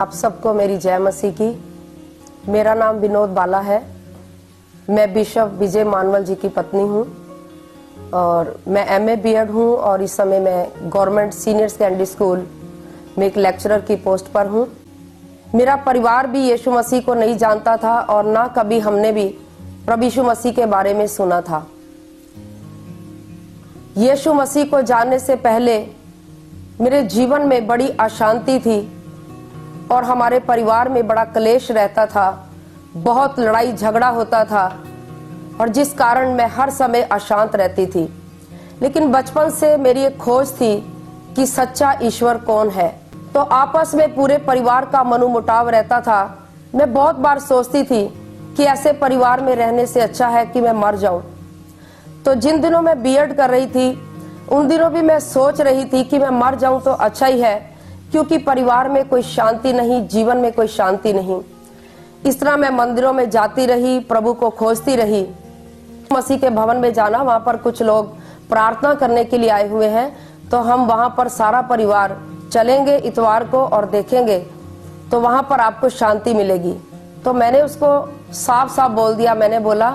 आप सबको मेरी जय मसीह की। मेरा नाम विनोद बाला है। मैं बिशप विजय मानवल जी की पत्नी हूँ और मैं एमए बीएड हूँ और इस समय मैं गवर्नमेंट सीनियर सेकेंडरी स्कूल में एक लेक्चरर की पोस्ट पर हूँ। मेरा परिवार भी यीशु मसीह को नहीं जानता था और ना कभी हमने भी प्रभु यीशु मसीह के बारे में सुना था। यीशु मसीह को जानने से पहले मेरे जीवन में बड़ी अशांति थी और हमारे परिवार में बड़ा क्लेश रहता था, बहुत लड़ाई झगड़ा होता था और जिस कारण मैं हर समय अशांत रहती थी। लेकिन बचपन से मेरी एक खोज थी कि सच्चा ईश्वर कौन है। तो आपस में पूरे परिवार का मनोमुटाव रहता था। मैं बहुत बार सोचती थी कि ऐसे परिवार में रहने से अच्छा है कि मैं मर जाऊं। तो जिन दिनों मैं बीएड कर रही थी उन दिनों भी मैं सोच रही थी कि मैं मर जाऊं तो अच्छा ही है, क्योंकि परिवार में कोई शांति नहीं, जीवन में कोई शांति नहीं। इस तरह मैं मंदिरों में जाती रही, प्रभु को खोजती रही। मसीह के भवन में जाना, वहां पर कुछ लोग प्रार्थना करने के लिए आए हुए हैं, तो हम वहां पर सारा परिवार चलेंगे इतवार को और देखेंगे, तो वहां पर आपको शांति मिलेगी। तो मैंने उसको साफ साफ बोल दिया। मैंने बोला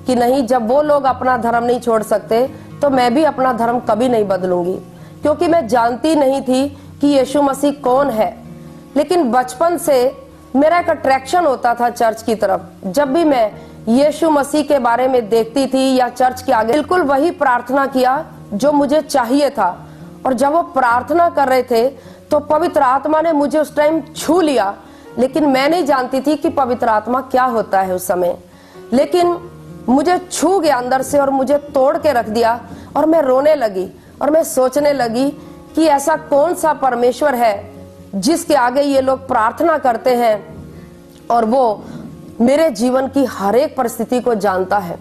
कि नहीं, जब वो लोग अपना धर्म नहीं छोड़ सकते तो मैं भी अपना धर्म कभी नहीं बदलूंगी, क्योंकि मैं जानती नहीं थी कि यीशु मसीह कौन है। लेकिन बचपन से मेरा एक अट्रैक्शन होता था चर्च की तरफ। जब भी मैं यीशु मसीह के बारे में देखती थी या चर्च के आगे, बिल्कुल वही प्रार्थना किया जो मुझे चाहिए था। और जब वो प्रार्थना कर रहे थे तो पवित्र आत्मा ने मुझे उस टाइम छू लिया, लेकिन मैं नहीं जानती थी कि पवित्र आत्मा क्या होता है उस समय। लेकिन मुझे छू गया अंदर से और मुझे तोड़ के रख दिया और मैं रोने लगी और मैं सोचने लगी कि ऐसा कौन सा परमेश्वर है जिसके आगे ये लोग प्रार्थना करते हैं और वो मेरे जीवन की हर एक परिस्थिति को जानता है।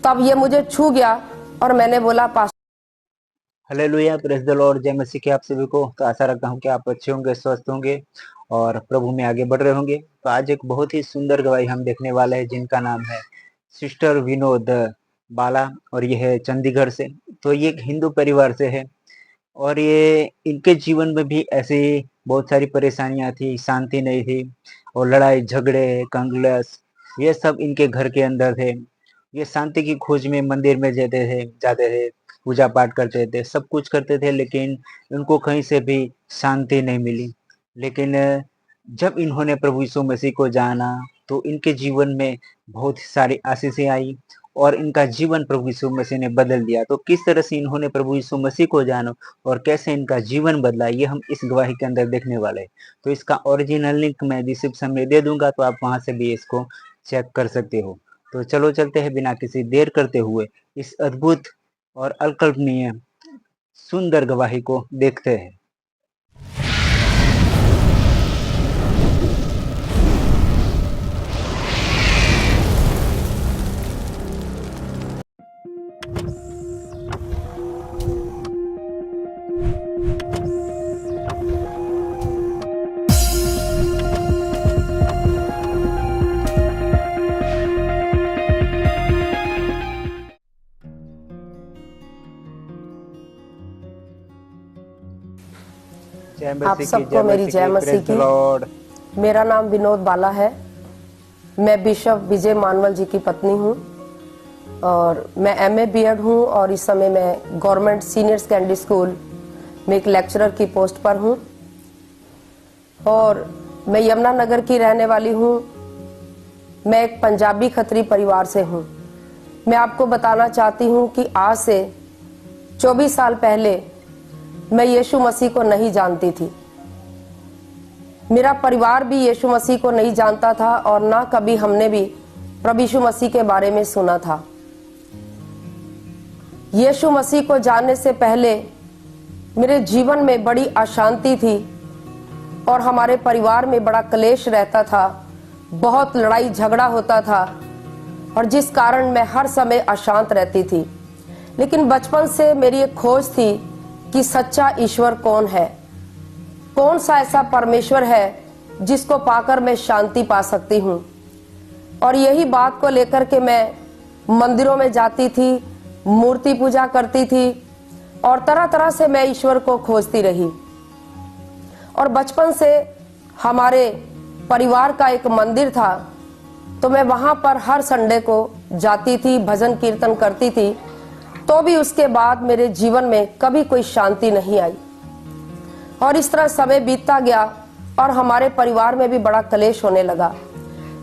तब ये मुझे छू गया और मैंने बोला, हालेलुया, प्रेज द लॉर्ड, जय मसीह की आप सभी को। तो आशा रखता हूँ कि आप अच्छे होंगे, स्वस्थ होंगे और प्रभु में आगे बढ़ रहे होंगे। तो आज एक बहुत ही सुंदर गवाही हम देखने वाले हैं, जिनका नाम है सिस्टर विनोद बाला और ये है चंडीगढ़ से। तो ये एक हिंदू परिवार से है और ये इनके जीवन में भी ऐसी बहुत सारी परेशानियां थी, शांति नहीं थी और लड़ाई झगड़े कंग्रेस ये सब इनके घर के अंदर थे। ये शांति की खोज में मंदिर में जाते थे, पूजा पाठ करते थे, सब कुछ करते थे, लेकिन उनको कहीं से भी शांति नहीं मिली। लेकिन जब इन्होंने प्रभु यीशु मसीह को जाना तो इनके जीवन में बहुत सारी आशीषें आई और इनका जीवन प्रभु यीशु मसीह ने बदल दिया। तो किस तरह से इन्होंने प्रभु यीशु मसीह को जाना और कैसे इनका जीवन बदला, ये हम इस गवाही के अंदर देखने वाले हैं। तो इसका ओरिजिनल लिंक मैं डिस्क्रिप्शन में दे दूंगा, तो आप वहां से भी इसको चेक कर सकते हो। तो चलो चलते हैं बिना किसी देर करते हुए इस अद्भुत और अकल्पनीय सुंदर गवाही को देखते हैं। आप सबको मेरी जय मसीह की। मेरा नाम विनोद बाला है। मैं बिशप विजय मानवल जी की पत्नी हूँ और मैं एमए बीएड हूँ और इस समय मैं गवर्नमेंट सीनियर सेकेंडरी स्कूल में एक लेक्चरर की पोस्ट पर हूँ और मैं यमुनानगर की रहने वाली हूँ। मैं एक पंजाबी खत्री परिवार से हूँ। मैं आपको बताना चाहती हूँ कि आज से 24 साल पहले मैं यीशु मसीह को नहीं जानती थी। मेरा परिवार भी यीशु मसीह को नहीं जानता था और ना कभी हमने भी प्रभु यीशु मसीह के बारे में सुना था। यीशु मसीह को जानने से पहले मेरे जीवन में बड़ी अशांति थी और हमारे परिवार में बड़ा क्लेश रहता था, बहुत लड़ाई झगड़ा होता था और जिस कारण मैं हर समय अशांत रहती थी। लेकिन बचपन से मेरी एक खोज थी कि सच्चा ईश्वर कौन है, कौन सा ऐसा परमेश्वर है जिसको पाकर मैं शांति पा सकती हूँ। और यही बात को लेकर के मैं मंदिरों में जाती थी, मूर्ति पूजा करती थी और तरह तरह से मैं ईश्वर को खोजती रही। और बचपन से हमारे परिवार का एक मंदिर था, तो मैं वहाँ पर हर संडे को जाती थी, भजन कीर्तन करती थी। तो भी उसके बाद मेरे जीवन में कभी कोई शांति नहीं आई और इस तरह समय बीतता गया और हमारे परिवार में भी बड़ा कलेश होने लगा।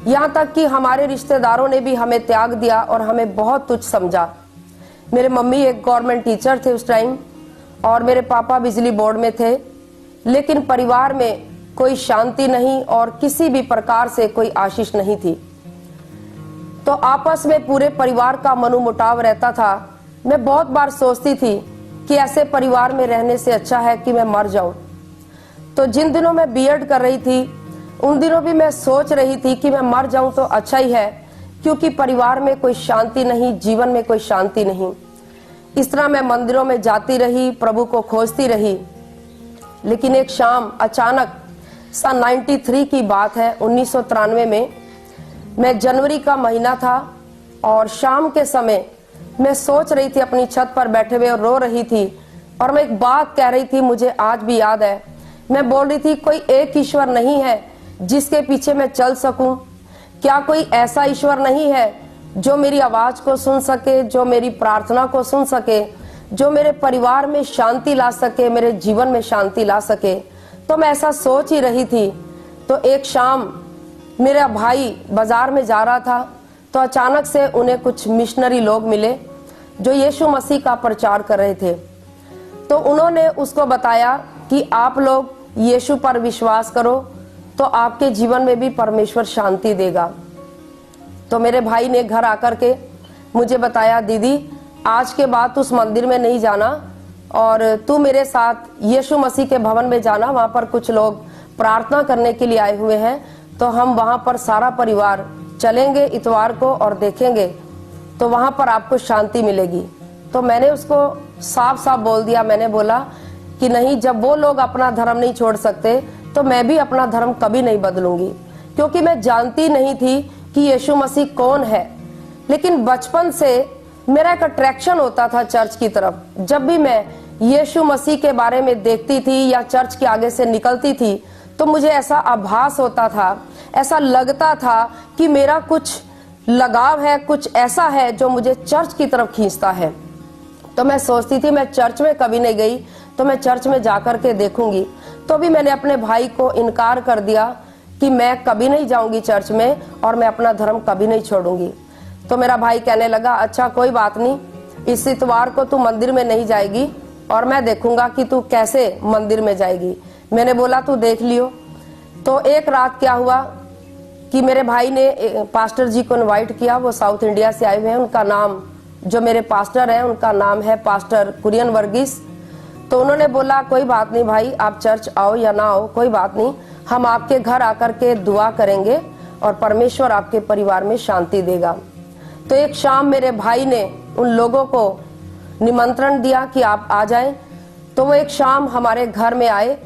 यहाँ तक कि हमारे रिश्तेदारों ने भी हमें त्याग दिया और हमें बहुत तुच्छ समझा। मेरे मम्मी एक गवर्नमेंट टीचर थे उस टाइम और मेरे पापा बिजली बोर्ड में थे, लेकिन परिवार में कोई शांति नहीं और किसी भी प्रकार से कोई आशीष नहीं थी। तो आपस में पूरे परिवार का मनोमुटाव रहता था। मैं बहुत बार सोचती थी कि ऐसे परिवार में रहने से अच्छा है कि मैं मर जाऊं। तो जिन दिनों मैं बीएड कर रही थी उन दिनों भी मैं सोच रही थी कि मैं मर जाऊं तो अच्छा ही है, क्योंकि परिवार में कोई शांति नहीं, जीवन में कोई शांति नहीं। इस तरह मैं मंदिरों में जाती रही, प्रभु को खोजती रही। लेकिन एक शाम अचानक सन 93 की बात है, 1993 में, मैं जनवरी का महीना था और शाम के समय मैं सोच रही थी, अपनी छत पर बैठे हुए और रो रही थी और मैं एक बात कह रही थी, मुझे आज भी याद है। मैं बोल रही थी, कोई एक ईश्वर नहीं है जिसके पीछे मैं चल सकूं? क्या कोई ऐसा ईश्वर नहीं है जो मेरी आवाज को सुन सके, जो मेरी प्रार्थना को सुन सके, जो मेरे परिवार में शांति ला सके, मेरे जीवन में शांति ला सके? तो मैं ऐसा सोच ही रही थी। तो एक शाम मेरा भाई बाजार में जा रहा था, तो अचानक से उन्हें कुछ मिशनरी लोग मिले जो यीशु मसीह का प्रचार कर रहे थे। तो उन्होंने उसको बताया कि आप लोग यीशु पर विश्वास करो तो आपके जीवन में भी परमेश्वर शांति देगा। तो मेरे भाई ने घर आकर के मुझे बताया, दीदी आज के बाद उस मंदिर में नहीं जाना और तू मेरे साथ यीशु मसीह के भवन में जाना, वहां पर कुछ लोग प्रार्थना करने के लिए आए हुए हैं, तो हम वहां पर सारा परिवार चलेंगे इतवार को और देखेंगे, तो वहां पर आपको शांति मिलेगी। तो मैंने उसको साफ साफ बोल दिया, मैंने बोला कि नहीं, जब वो लोग अपना धर्म नहीं छोड़ सकते तो मैं भी अपना धर्म कभी नहीं बदलूंगी, क्योंकि मैं जानती नहीं थी कि यीशु मसीह कौन है। लेकिन बचपन से मेरा एक अट्रैक्शन होता था चर्च की तरफ। जब भी मैं यीशु मसीह के बारे में देखती थी या चर्च के आगे से निकलती थी तो मुझे ऐसा आभास होता था, ऐसा लगता था कि मेरा कुछ लगाव है, कुछ ऐसा है जो मुझे चर्च की तरफ खींचता है। तो मैं सोचती थी मैं चर्च में कभी नहीं गई, तो मैं चर्च में जाकर के देखूंगी। तो भी मैंने अपने भाई को इनकार कर दिया कि मैं कभी नहीं जाऊंगी चर्च में और मैं अपना धर्म कभी नहीं छोड़ूंगी। तो मेरा भाई कहने लगा, अच्छा कोई बात नहीं, इस इतवार को तू मंदिर में नहीं जाएगी और मैं देखूंगा कि तू कैसे मंदिर में जाएगी। मैंने बोला तू देख लियो। तो एक रात क्या हुआ कि मेरे भाई ने पास्टर जी को इनवाइट किया, वो साउथ इंडिया से आए हुए हैं। उनका नाम, जो मेरे पास्टर हैं उनका नाम है पास्टर कुरियन वर्गीस। तो उन्होंने बोला कोई बात नहीं भाई, आप चर्च आओ या ना आओ कोई बात नहीं, हम आपके घर आकर के दुआ करेंगे और परमेश्वर आपके परिवार में शांति देगा। तो एक शाम मेरे भाई ने उन लोगों को निमंत्रण दिया कि आप आ जाएं। तो वो एक शाम हमारे घर में आए।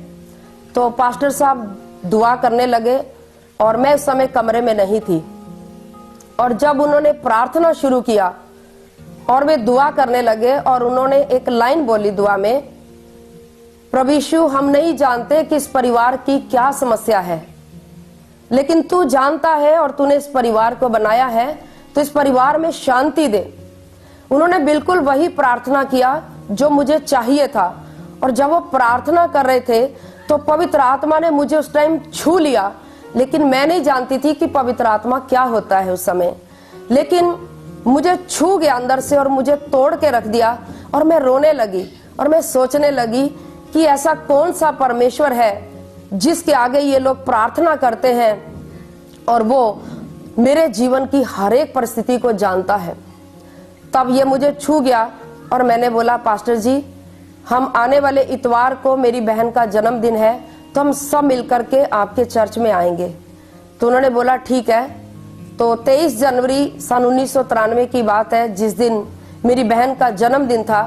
तो पास्टर साहब दुआ करने लगे और मैं उस समय कमरे में नहीं थी। और जब उन्होंने प्रार्थना शुरू किया और वे दुआ करने लगे और उन्होंने एक लाइन बोली दुआ में, प्रभु यीशु, हम नहीं जानते कि इस परिवार की क्या समस्या है, लेकिन तू जानता है और तूने इस परिवार को बनाया है, तो इस परिवार में शांति दे। उन्होंने बिल्कुल वही प्रार्थना किया जो मुझे चाहिए था। और जब वो प्रार्थना कर रहे थे तो पवित्र आत्मा ने मुझे उस टाइम छू लिया, लेकिन मैं नहीं जानती थी कि पवित्र आत्मा क्या होता है उस समय। लेकिन मुझे छू गया अंदर से और मुझे तोड़ के रख दिया और मैं रोने लगी और मैं सोचने लगी कि ऐसा कौन सा परमेश्वर है जिसके आगे ये लोग प्रार्थना करते हैं और वो मेरे जीवन की हर एक परिस्थिति को जानता है। तब ये मुझे छू गया और मैंने बोला, पास्टर जी, हम आने वाले इतवार को मेरी बहन का जन्मदिन है, तो हम सब मिलकर के आपके चर्च में आएंगे। तो उन्होंने बोला ठीक है। तो 23 जनवरी सन 1993 की बात है, जिस दिन मेरी बहन का जन्मदिन था,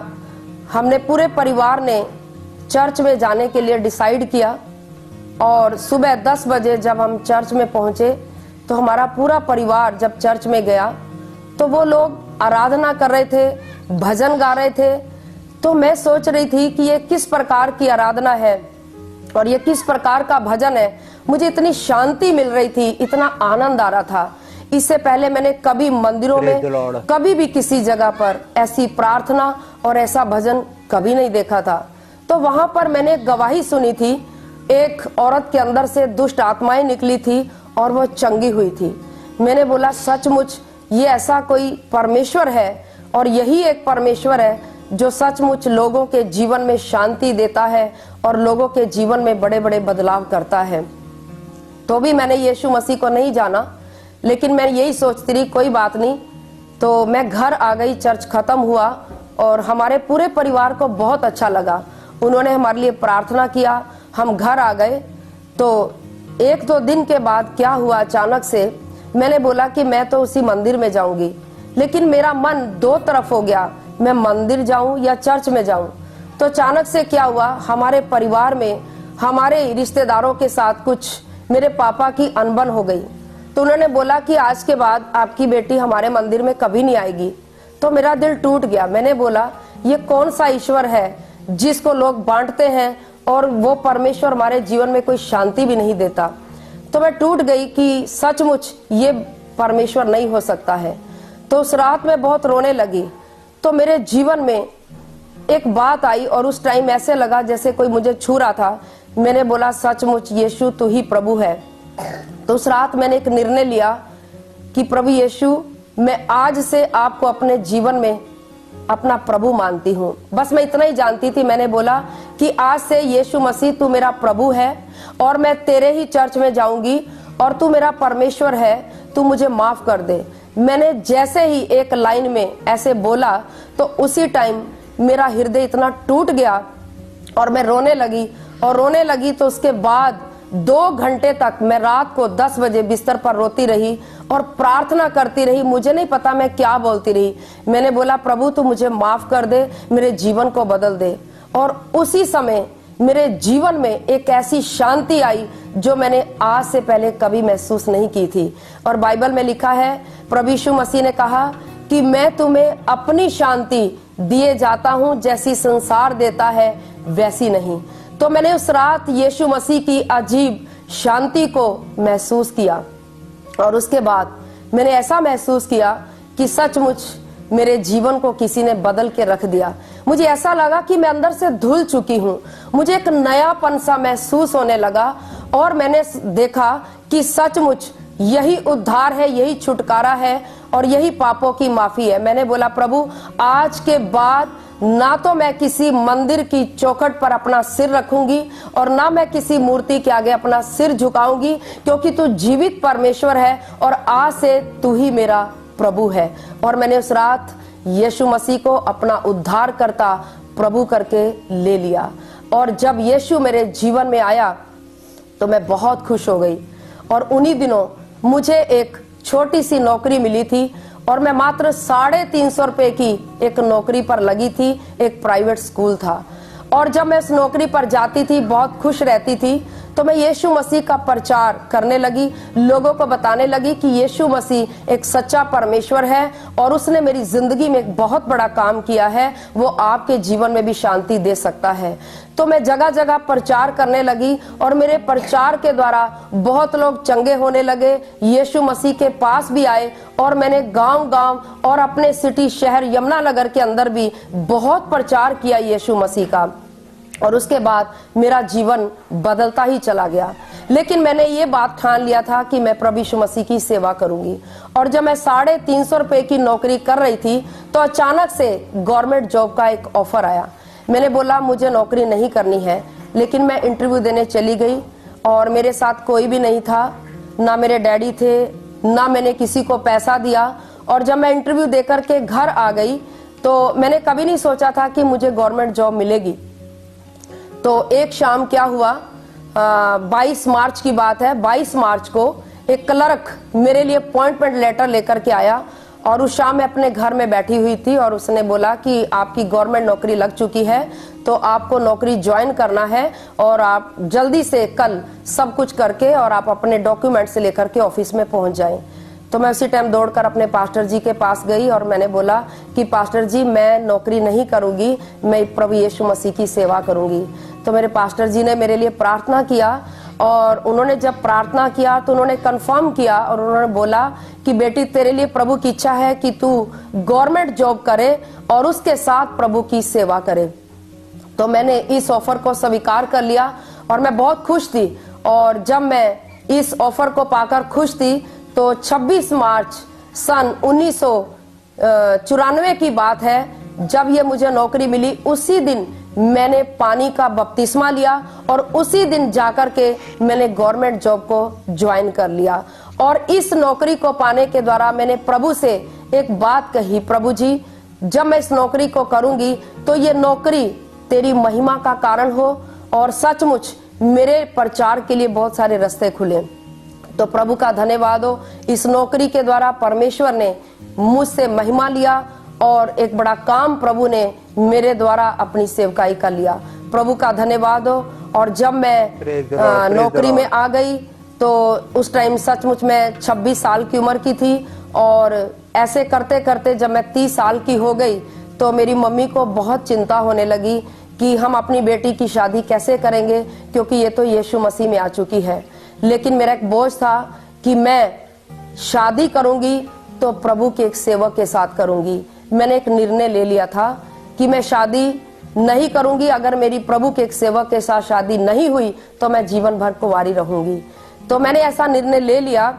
हमने पूरे परिवार ने चर्च में जाने के लिए डिसाइड किया। और सुबह 10 बजे जब हम चर्च में पहुंचे तो हमारा पूरा परिवार जब चर्च में गया तो वो लोग आराधना कर रहे थे, भजन गा रहे थे। तो मैं सोच रही थी कि ये किस प्रकार की आराधना है और ये किस प्रकार का भजन है। मुझे इतनी शांति मिल रही थी, इतना आनंद आ रहा था। इससे पहले मैंने कभी मंदिरों में, कभी भी किसी जगह पर ऐसी प्रार्थना और ऐसा भजन कभी नहीं देखा था। तो वहां पर मैंने गवाही सुनी थी, एक औरत के अंदर से दुष्ट आत्माएं निकली थी और वो चंगी हुई थी। मैंने बोला सचमुच ये ऐसा कोई परमेश्वर है, और यही एक परमेश्वर है जो सचमुच लोगों के जीवन में शांति देता है और लोगों के जीवन में बड़े बड़े बदलाव करता है। तो भी मैंने यीशु मसीह को नहीं जाना, लेकिन मैं यही सोचती रही कोई बात नहीं। तो मैं घर आ गई, चर्च खत्म हुआ और हमारे पूरे परिवार को बहुत अच्छा लगा। उन्होंने हमारे लिए प्रार्थना किया, हम घर आ गए। तो एक दो दिन के बाद क्या हुआ, अचानक से मैंने बोला कि मैं तो उसी मंदिर में जाऊंगी, लेकिन मेरा मन दो तरफ हो गया, मैं मंदिर जाऊं या चर्च में जाऊं। तो अचानक से क्या हुआ, हमारे परिवार में हमारे रिश्तेदारों के साथ कुछ मेरे पापा की अनबन हो गई। तो उन्होंने बोला कि आज के बाद आपकी बेटी हमारे मंदिर में कभी नहीं आएगी। तो मेरा दिल टूट गया। मैंने बोला ये कौन सा ईश्वर है जिसको लोग बांटते हैं और वो परमेश्वर हमारे जीवन में कोई शांति भी नहीं देता। तो मैं टूट गई कि सचमुच ये परमेश्वर नहीं हो सकता है। तो उस रात में बहुत रोने लगी। तो मेरे जीवन में एक बात आई और उस टाइम ऐसे लगा जैसे कोई मुझे छू रहा था। मैंने बोला सचमुच यीशु तू ही प्रभु है। तो उस रात मैंने एक निर्णय लिया कि प्रभु यीशु, मैं आज से आपको अपने जीवन में अपना प्रभु मानती हूँ। बस मैं इतना ही जानती थी। मैंने बोला कि आज से यीशु मसीह तू मेरा प्रभु है और मैं तेरे ही चर्च में जाऊंगी और तू मेरा परमेश्वर है, तू मुझे माफ कर दे। मैंने जैसे ही एक लाइन में ऐसे बोला तो उसी टाइम मेरा हृदय इतना टूट गया और मैं रोने लगी। और रोने लगी तो उसके बाद 2 घंटे तक मैं रात को 10 बजे बिस्तर पर रोती रही और प्रार्थना करती रही। मुझे नहीं पता मैं क्या बोलती रही। मैंने बोला प्रभु तू मुझे माफ कर दे, मेरे जीवन को बदल दे। और उसी समय मेरे जीवन में एक ऐसी शांति आई जो मैंने आज से पहले कभी महसूस नहीं की थी। और बाइबल में लिखा है, प्रभु यीशु मसीह ने कहा कि मैं तुम्हें अपनी शांति दिए जाता हूं, जैसी संसार देता है वैसी नहीं। तो मैंने उस रात यीशु मसीह की अजीब शांति को महसूस किया और उसके बाद मैंने ऐसा महसूस किया कि सचमुच मेरे जीवन को किसी ने बदल के रख दिया। मुझे ऐसा लगा कि मैं अंदर से धुल चुकी हूँ। मुझे एक नयापन सा महसूस होने लगा और मैंने देखा कि सचमुच यही उद्धार है, यही छुटकारा है और यही पापों की माफी है। मैंने बोला प्रभु आज के बाद ना तो मैं किसी मंदिर की चौखट पर अपना सिर रखूंगी और ना मैं किसी मूर्ति के आगे अपना सिर झुकाऊंगी, क्योंकि तू जीवित परमेश्वर है और आज से तू ही मेरा प्रभु है। और मैंने उस रात यीशु मसीह को अपना उद्धार करता प्रभु करके ले लिया। और जब यीशु मेरे जीवन में आया तो मैं बहुत खुश हो गई। और उन्हीं दिनों मुझे एक छोटी सी नौकरी मिली थी और मैं मात्र 350 रुपए की एक नौकरी पर लगी थी। एक प्राइवेट स्कूल था और जब मैं उस नौकरी पर जाती थी बहुत खुश रहती थी। तो मैं यीशु मसीह का प्रचार करने लगी, लोगों को बताने लगी कि यीशु मसीह एक सच्चा परमेश्वर है और उसने मेरी जिंदगी में एक बहुत बड़ा काम किया है, वो आपके जीवन में भी शांति दे सकता है। तो मैं जगह जगह प्रचार करने लगी और मेरे प्रचार के द्वारा बहुत लोग चंगे होने लगे, यीशु मसीह के पास भी आए। और मैंने गांव-गांव और अपने सिटी शहर यमुनानगर के अंदर भी बहुत प्रचार किया यीशु मसीह का। और उसके बाद मेरा जीवन बदलता ही चला गया। लेकिन मैंने ये बात ठान लिया था कि मैं प्रभु यीशु मसीह की सेवा करूंगी। और जब मैं 350 रुपए की नौकरी कर रही थी तो अचानक से गवर्नमेंट जॉब का एक ऑफर आया। मैंने बोला मुझे नौकरी नहीं करनी है, लेकिन मैं इंटरव्यू देने चली गई और मेरे साथ कोई भी नहीं था, ना मेरे डैडी थे, ना मैंने किसी को पैसा दिया। और जब मैं इंटरव्यू देकर के घर आ गई तो मैंने कभी नहीं सोचा था कि मुझे गवर्नमेंट जॉब मिलेगी। तो एक शाम क्या हुआ, 22 मार्च की बात है, 22 मार्च को एक क्लर्क मेरे लिए अपॉइंटमेंट लेटर लेकर के आया। और उस शाम मैं अपने घर में बैठी हुई थी और उसने बोला कि आपकी गवर्नमेंट नौकरी लग चुकी है, तो आपको नौकरी ज्वाइन करना है और आप जल्दी से कल सब कुछ करके और आप अपने डॉक्यूमेंट से लेकर के ऑफिस में पहुंच जाएं। तो मैं उसी टाइम दौड़कर अपने पास्टर जी के पास गई और मैंने बोला कि पास्टर जी मैं नौकरी नहीं करूंगी, मैं प्रभु यीशु मसीह की सेवा करूंगी। तो मेरे पास्टर जी ने मेरे लिए प्रार्थना किया और उन्होंने जब प्रार्थना किया तो उन्होंने कंफर्म किया और उन्होंने बोला कि बेटी तेरे लिए प्रभु की इच्छा है कि तू गवर्नमेंट जॉब करे और उसके साथ प्रभु की सेवा करे। तो मैंने इस ऑफर को स्वीकार कर लिया और मैं बहुत खुश थी। और जब मैं इस ऑफर को पाकर खुश थी तो 26 मार्च सन 1994 की बात है, जब ये मुझे नौकरी मिली उसी दिन मैंने पानी का बपतिस्मा लिया और उसी दिन जाकर के मैंने गवर्नमेंट जॉब को ज्वाइन कर लिया। और इस नौकरी को पाने के द्वारा मैंने प्रभु से एक बात कही, प्रभु जी जब मैं इस नौकरी को करूंगी तो ये नौकरी तेरी महिमा का कारण हो और सचमुच मेरे प्रचार के लिए बहुत सारे रास्ते खुले। तो प्रभु का धन्यवाद हो, इस नौकरी के द्वारा परमेश्वर ने मुझसे महिमा लिया और एक बड़ा काम प्रभु ने मेरे द्वारा अपनी सेवकाई कर लिया। प्रभु का धन्यवाद हो। और जब मैं नौकरी में आ गई तो उस टाइम सचमुच मैं 26 साल की उम्र की थी और ऐसे करते करते जब मैं 30 साल की हो गई तो मेरी मम्मी को बहुत चिंता होने लगी कि हम अपनी बेटी की शादी कैसे करेंगे, क्योंकि ये तो यीशु मसीह में आ चुकी है। लेकिन मेरा एक बोझ था कि मैं शादी करूंगी तो प्रभु के एक सेवक के साथ करूंगी। मैंने एक निर्णय ले लिया था कि मैं शादी नहीं करूंगी, अगर मेरी प्रभु के एक सेवक के साथ शादी नहीं हुई तो मैं जीवन भर कुंवारी रहूंगी। तो मैंने ऐसा निर्णय ले लिया।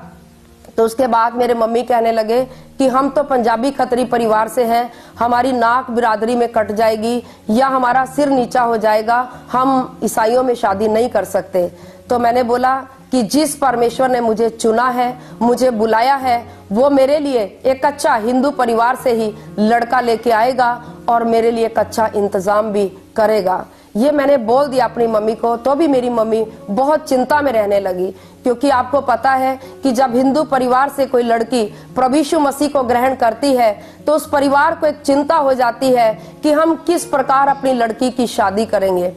तो उसके बाद मेरे मम्मी कहने लगे कि हम तो पंजाबी खत्री परिवार से हैं, हमारी नाक बिरादरी में कट जाएगी या हमारा सिर नीचा हो जाएगा, हम ईसाइयों में शादी नहीं कर सकते। तो मैंने बोला कि जिस परमेश्वर ने मुझे चुना है, मुझे बुलाया है, वो मेरे लिए एक अच्छा हिंदू परिवार से ही लड़का लेके आएगा और मेरे लिए एक अच्छा इंतजाम भी करेगा। ये मैंने बोल दिया अपनी मम्मी को। तो भी मेरी मम्मी बहुत चिंता में रहने लगी, क्योंकि आपको पता है कि जब हिंदू परिवार से कोई लड़की प्रभु यीशु मसीह को ग्रहण करती है तो उस परिवार को एक चिंता हो जाती है कि हम किस प्रकार अपनी लड़की की शादी करेंगे।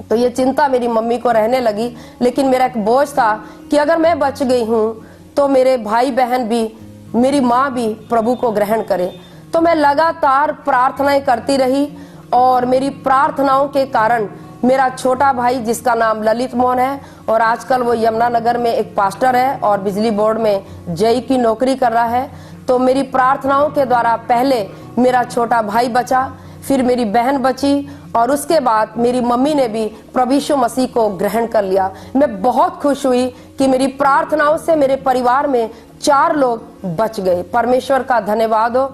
तो ये चिंता मेरी मम्मी को रहने लगी। लेकिन मेरा एक बोझ था कि अगर मैं बच गई हूँ तो मेरे भाई बहन भी, मेरी माँ भी प्रभु को ग्रहण करे। तो मैं लगातार प्रार्थनाएं करती रही और मेरी प्रार्थनाओं के कारण मेरा छोटा भाई, जिसका नाम ललित मोहन है और आजकल वो यमुनानगर में एक पास्टर है और बिजली बोर्ड में जेई की नौकरी कर रहा है। तो मेरी प्रार्थनाओं के द्वारा पहले मेरा छोटा भाई बचा, फिर मेरी बहन बची और उसके बाद मेरी मम्मी ने भी प्रभु यीशु मसीह को ग्रहण कर लिया। मैं बहुत खुश हुई कि मेरी प्रार्थनाओं से मेरे परिवार में 4 लोग बच गए। परमेश्वर का धन्यवाद हो।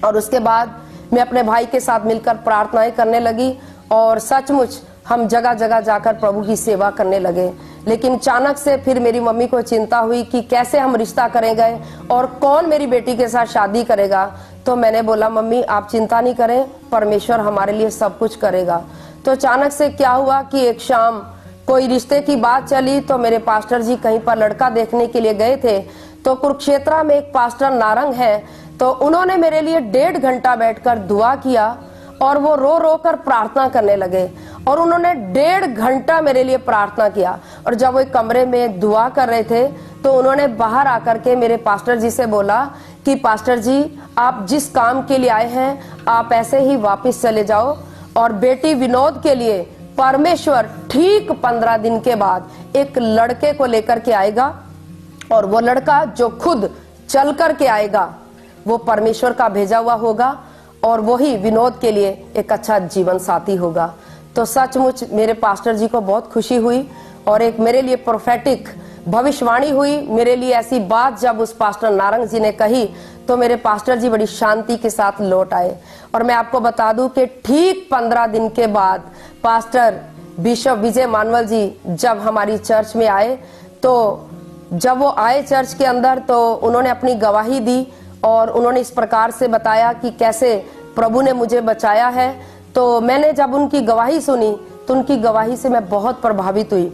और उसके बाद मैं अपने भाई के साथ मिलकर प्रार्थनाएं करने लगी और सचमुच हम जगह जगह जाकर प्रभु की सेवा करने लगे। लेकिन अचानक से फिर मेरी मम्मी को चिंता हुई कि कैसे हम रिश्ता करेंगे और कौन मेरी बेटी के साथ शादी करेगा। तो मैंने बोला मम्मी आप चिंता नहीं करें, परमेश्वर हमारे लिए सब कुछ करेगा। तो अचानक से क्या हुआ कि एक शाम कोई रिश्ते की बात चली तो मेरे पास्टर जी कहीं पर लड़का देखने के लिए गए थे। तो कुरुक्षेत्र में एक पास्टर नारंग है, तो उन्होंने मेरे लिए 1.5 घंटा बैठकर दुआ किया और वो रो रो कर प्रार्थना करने लगे और उन्होंने 1.5 घंटा मेरे लिए प्रार्थना किया। और जब वो एक कमरे में दुआ कर रहे थे तो उन्होंने बाहर आकर के मेरे पास्टर जी से बोला कि पास्टर जी आप जिस काम के लिए आए हैं आप ऐसे ही वापस चले जाओ, और बेटी विनोद के लिए परमेश्वर ठीक 15 दिन के बाद एक लड़के को लेकर के आएगा और वो लड़का जो खुद चल कर के आएगा वो परमेश्वर का भेजा हुआ होगा और वही विनोद के लिए एक अच्छा जीवन साथी होगा। तो सचमुच मेरे पास्टर जी को बहुत खुशी हुई और एक मेरे लिए प्रोफेटिक भविष्यवाणी हुई। मेरे लिए ऐसी बात जब उस पास्टर नारंग जी ने कही तो मेरे पास्टर जी बड़ी शांति के साथ लौट आए। और मैं आपको बता दूं कि ठीक 15 दिन के बाद पास्टर बिशप विजय मानवल जी जब हमारी चर्च में आए, तो जब वो आए चर्च के अंदर तो उन्होंने अपनी गवाही दी और उन्होंने इस प्रकार से बताया कि कैसे प्रभु ने मुझे बचाया है। तो मैंने जब उनकी गवाही सुनी तो उनकी गवाही से मैं बहुत प्रभावित हुई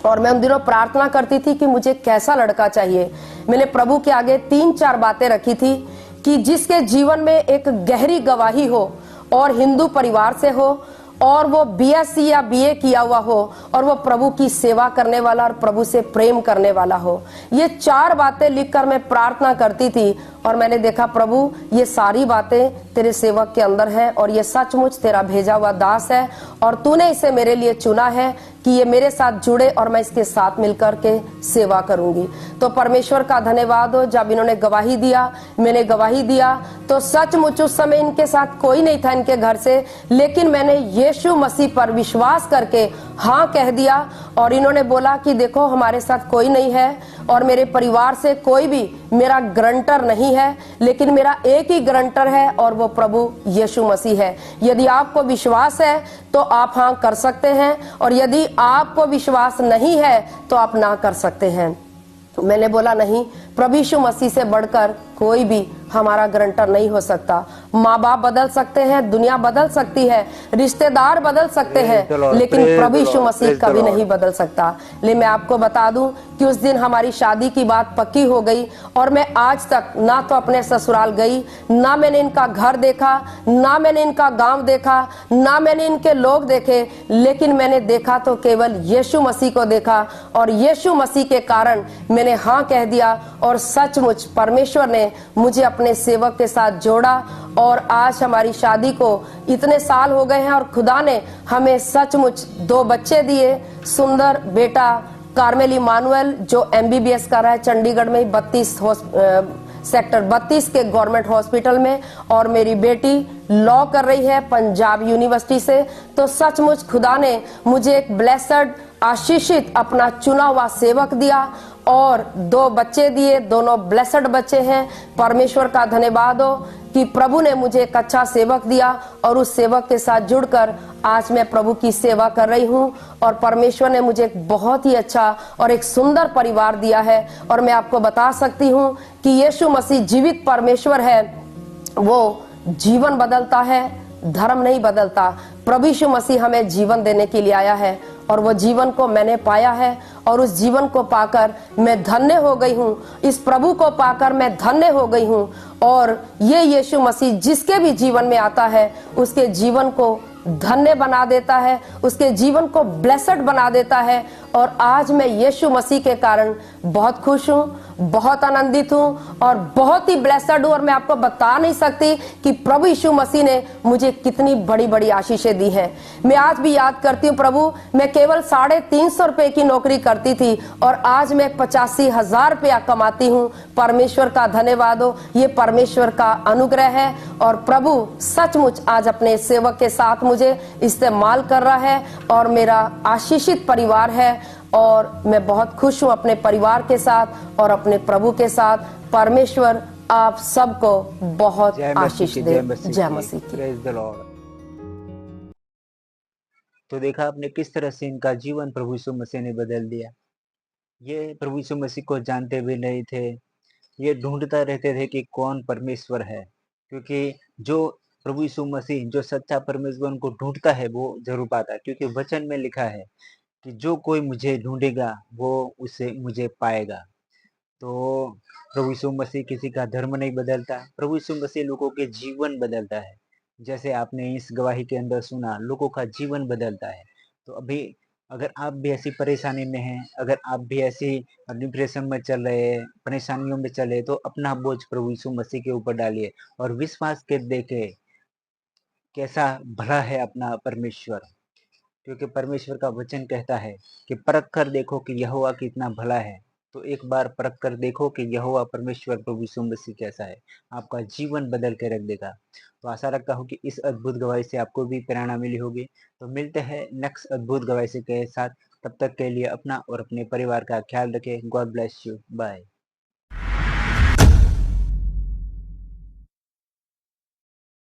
और मैं उन दिनों प्रार्थना करती थी कि मुझे कैसा लड़का चाहिए। मैंने प्रभु के आगे 3-4 बातें रखी थी कि जिसके जीवन में एक गहरी गवाही हो और हिंदू परिवार से हो और वो बीएससी या बीए किया हुआ हो और वो प्रभु की सेवा करने वाला और प्रभु से प्रेम करने वाला हो। ये 4 बातें लिखकर मैं प्रार्थना करती थी और मैंने देखा प्रभु ये सारी बातें तेरे सेवक के अंदर है और ये सचमुच तेरा भेजा हुआ दास है और तूने इसे मेरे लिए चुना है कि ये मेरे साथ जुड़े और मैं इसके साथ मिलकर के सेवा करूंगी। तो परमेश्वर का धन्यवाद हो, जब इन्होंने गवाही दिया, मैंने गवाही दिया, तो सचमुच उस समय इनके साथ कोई नहीं था इनके घर से, लेकिन मैंने यीशु मसीह पर विश्वास करके हाँ कह दिया। और इन्होंने बोला कि देखो हमारे साथ कोई नहीं है और मेरे परिवार से कोई भी मेरा ग्रंटर नहीं है, लेकिन मेरा एक ही ग्रंटर है और वो प्रभु यीशु मसीह है। यदि आपको विश्वास है तो आप हाँ कर सकते हैं, और यदि आपको विश्वास नहीं है तो आप ना कर सकते हैं। मैंने बोला नहीं, प्रभु यीशु मसीह से बढ़कर कोई भी हमारा गारंटर नहीं हो सकता। माँ बाप बदल सकते हैं, दुनिया बदल सकती है, रिश्तेदार बदल सकते हैं, लेकिन प्रभु यीशु मसीह कभी नहीं बदल सकता। लेकिन मैं आपको बता दूं कि उस दिन हमारी शादी की बात पक्की हो गई, और मैं आज तक ना तो अपने ससुराल गई, ना मैंने इनका घर देखा, ना मैंने इनका गांव देखा, ना मैंने इनके लोग देखे, लेकिन मैंने देखा तो केवल यीशु मसीह को देखा, और यीशु मसीह के कारण मैंने हाँ कह दिया। और सचमुच परमेश्वर ने मुझे अपने सेवक के साथ जोड़ा, और आज हमारी शादी को इतने साल हो गए हैं, और खुदा ने हमें सचमुच 2 बच्चे दिए। सुंदर बेटा कार्मेल इमानुएल जो MBBS कर रहा है चंडीगढ़ में 32 सेक्टर 32 के गवर्नमेंट हॉस्पिटल में, और मेरी बेटी लॉ कर रही है पंजाब यूनिवर्सिटी से। तो सचमुच खुदा ने मुझे एक ब्लेसड आशीषित अपना चुना हुआ सेवक दिया, और 2 बच्चे दिए, दोनों ब्लेसड बच्चे हैं। परमेश्वर का धन्यवाद हो कि प्रभु ने मुझे एक अच्छा सेवक दिया, और उस सेवक के साथ जुड़कर आज मैं प्रभु की सेवा कर रही हूँ। और परमेश्वर ने मुझे एक बहुत ही अच्छा और एक सुंदर परिवार दिया है। और मैं आपको बता सकती हूँ कि यीशु मसीह जीवित परमेश्वर है, वो जीवन बदलता है, धर्म नहीं बदलता। प्रभु यीशु मसीह हमें जीवन देने के लिए आया है, और वो जीवन को मैंने पाया है, और उस जीवन को पाकर मैं धन्य हो गई हूँ। इस प्रभु को पाकर मैं धन्य हो गई हूँ। और ये यीशु मसीह जिसके भी जीवन में आता है उसके जीवन को धन्य बना देता है, उसके जीवन को ब्लेसड बना देता है। और आज मैं यीशु मसीह के कारण बहुत खुश हूँ, बहुत आनंदित हूँ, और बहुत ही ब्लेसड हूँ। और मैं आपको बता नहीं सकती कि प्रभु यीशु मसीह ने मुझे कितनी बड़ी बड़ी आशीषें दी हैं। मैं आज भी याद करती हूँ, प्रभु मैं केवल 350 रुपए की नौकरी करती थी, और आज मैं 85,000 रुपया कमाती हूँ। परमेश्वर का धन्यवाद हो, ये परमेश्वर का अनुग्रह है। और प्रभु सचमुच आज अपने सेवक के साथ मुझे इस्तेमाल कर रहा है, और मेरा आशीषित परिवार है, और मैं बहुत खुश हूँ अपने परिवार के साथ और अपने प्रभु के साथ। परमेश्वर आप सबको बहुत आशीष दे। जय मसीह की। Praise the Lord. तो देखा आपने किस तरह से इनका जीवन प्रभु यीशु मसीह ने बदल दिया। ये प्रभु यीशु मसीह को जानते भी नहीं थे, ये ढूंढता रहते थे कि कौन परमेश्वर है, क्योंकि जो प्रभु यीशु मसीह जो सच्चा परमेश्वर उनको ढूंढता है वो जरूर पाता है, क्योंकि वचन में लिखा है कि जो कोई मुझे ढूंढेगा वो उसे मुझे पाएगा। तो प्रभु यीशु मसीह किसी का धर्म नहीं बदलता, प्रभु यीशु मसीह लोगों के जीवन बदलता है। जैसे आपने इस गवाही के अंदर सुना, लोगों का जीवन बदलता है। तो अभी अगर आप भी ऐसी परेशानी में हैं, अगर आप भी ऐसी डिप्रेशन में चल रहे हैं, परेशानियों में चल रहे, तो अपना बोझ प्रभु यीशु मसीह के ऊपर डालिए और विश्वास के देखे कैसा भला है अपना परमेश्वर। क्योंकि परमेश्वर का वचन कहता है कि परख कर देखो कि यहोवा कितना भला है। तो एक बार परख कर देखो कि यहोवा परमेश्वर प्रभु यीशु मसीह कैसा है, आपका जीवन बदल के रख देगा। तो आशा रखता हूँ कि इस अद्भुत गवाही से आपको भी प्रेरणा मिली होगी। तो मिलते हैं नेक्स्ट अद्भुत गवाही से के साथ। तब तक के लिए अपना और अपने परिवार का ख्याल रखें। God bless you. बाय।